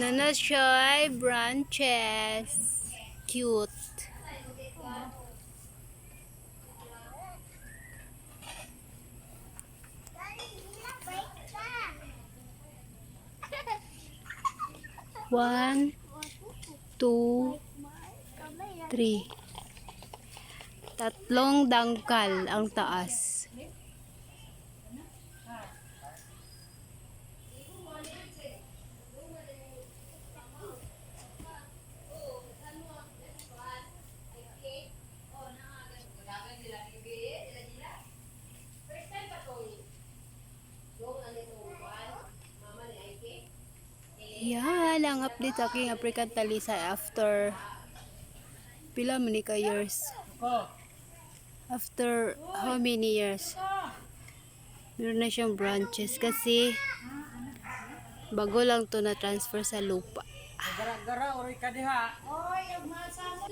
Na na siya ay branches. Cute. One, two, three. Tatlong dangkal ang taas. Yan ang update sa aking African Talisay after pila man ka years. After how many years? Meron na siyang branches kasi bago lang to na transfer sa lupa. Gara-gara ori ka diha. Oy, ang masa mo.